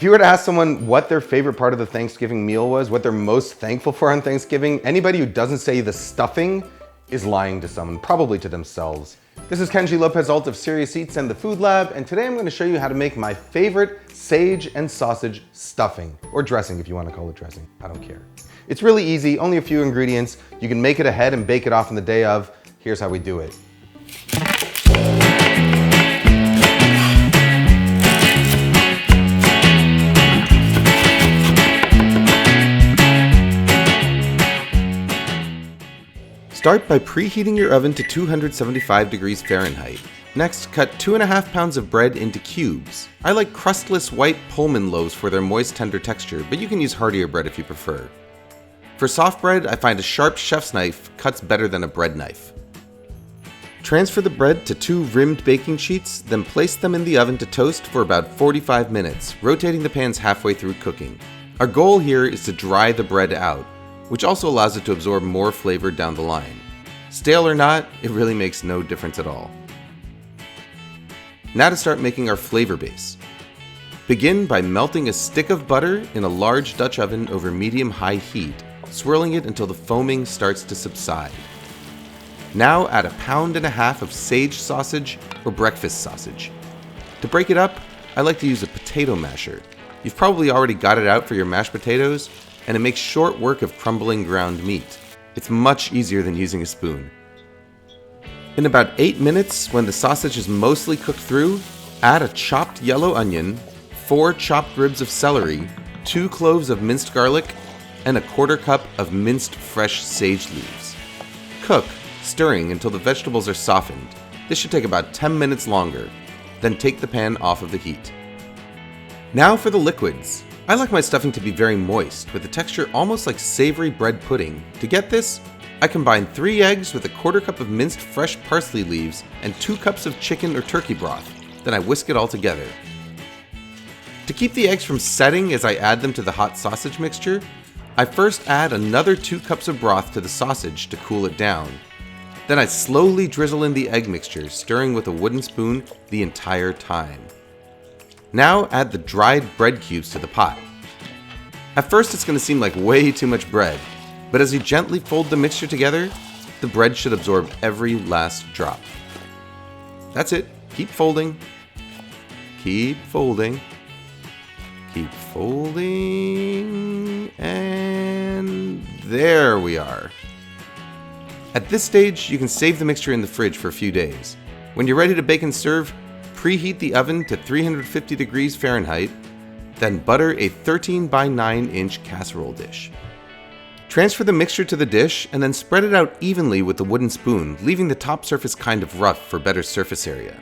If you were to ask someone what their favorite part of the Thanksgiving meal was, what they're most thankful for on Thanksgiving, anybody who doesn't say the stuffing is lying to someone, probably to themselves. This is Kenji Lopez-Alt of Serious Eats and the Food Lab, and today I'm going to show you how to make my favorite sage and sausage stuffing, or dressing if you want to call it dressing, I don't care. It's really easy, only a few ingredients. You can make it ahead and bake it off on the day of. Here's how we do it. Start by preheating your oven to 275 degrees Fahrenheit. Next, cut 2.5 pounds of bread into cubes. I like crustless white Pullman loaves for their moist, tender texture, but you can use heartier bread if you prefer. For soft bread, I find a sharp chef's knife cuts better than a bread knife. Transfer the bread to 2 rimmed baking sheets, then place them in the oven to toast for about 45 minutes, rotating the pans halfway through cooking. Our goal here is to dry the bread out, which also allows it to absorb more flavor down the line. Stale or not, it really makes no difference at all. Now to start making our flavor base. Begin by melting a stick of butter in a large Dutch oven over medium-high heat, swirling it until the foaming starts to subside. Now add 1.5 pounds of sage sausage or breakfast sausage. To break it up, I like to use a potato masher. You've probably already got it out for your mashed potatoes, and it makes short work of crumbling ground meat. It's much easier than using a spoon. In about 8 minutes, when the sausage is mostly cooked through, add a chopped yellow onion, 4 chopped ribs of celery, 2 cloves of minced garlic, and 1/4 cup of minced fresh sage leaves. Cook, stirring until the vegetables are softened. This should take about 10 minutes longer. Then take the pan off of the heat. Now for the liquids. I like my stuffing to be very moist, with a texture almost like savory bread pudding. To get this, I combine 3 eggs with 1/4 cup of minced fresh parsley leaves and 2 cups of chicken or turkey broth. Then I whisk it all together. To keep the eggs from setting as I add them to the hot sausage mixture, I first add another 2 cups of broth to the sausage to cool it down. Then I slowly drizzle in the egg mixture, stirring with a wooden spoon the entire time. Now add the dried bread cubes to the pot. At first it's going to seem like way too much bread, but as you gently fold the mixture together, the bread should absorb every last drop. That's it. Keep folding. Keep folding. Keep folding. And there we are. At this stage, you can save the mixture in the fridge for a few days. When you're ready to bake and serve, preheat the oven to 350 degrees Fahrenheit, then butter a 13 by 9 inch casserole dish. Transfer the mixture to the dish and then spread it out evenly with a wooden spoon, leaving the top surface kind of rough for better surface area.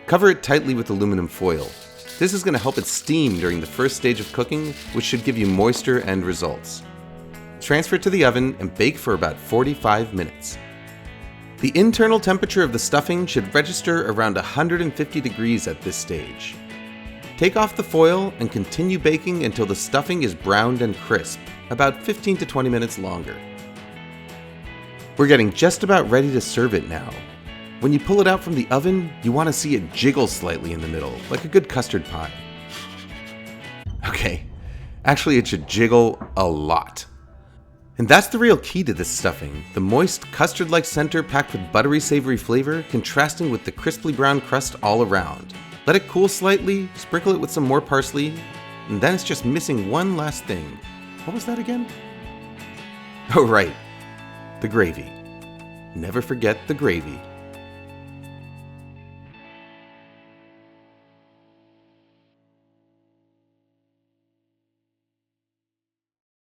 Cover it tightly with aluminum foil. This is going to help it steam during the first stage of cooking, which should give you moisture end results. Transfer it to the oven and bake for about 45 minutes. The internal temperature of the stuffing should register around 150 degrees at this stage. Take off the foil and continue baking until the stuffing is browned and crisp, about 15 to 20 minutes longer. We're getting just about ready to serve it now. When you pull it out from the oven, you want to see it jiggle slightly in the middle, like a good custard pie. Okay, actually it should jiggle a lot. And that's the real key to this stuffing, the moist, custard-like center packed with buttery, savory flavor, contrasting with the crisply brown crust all around. Let it cool slightly, sprinkle it with some more parsley, and then it's just missing one last thing. What was that again? Oh right, the gravy. Never forget the gravy.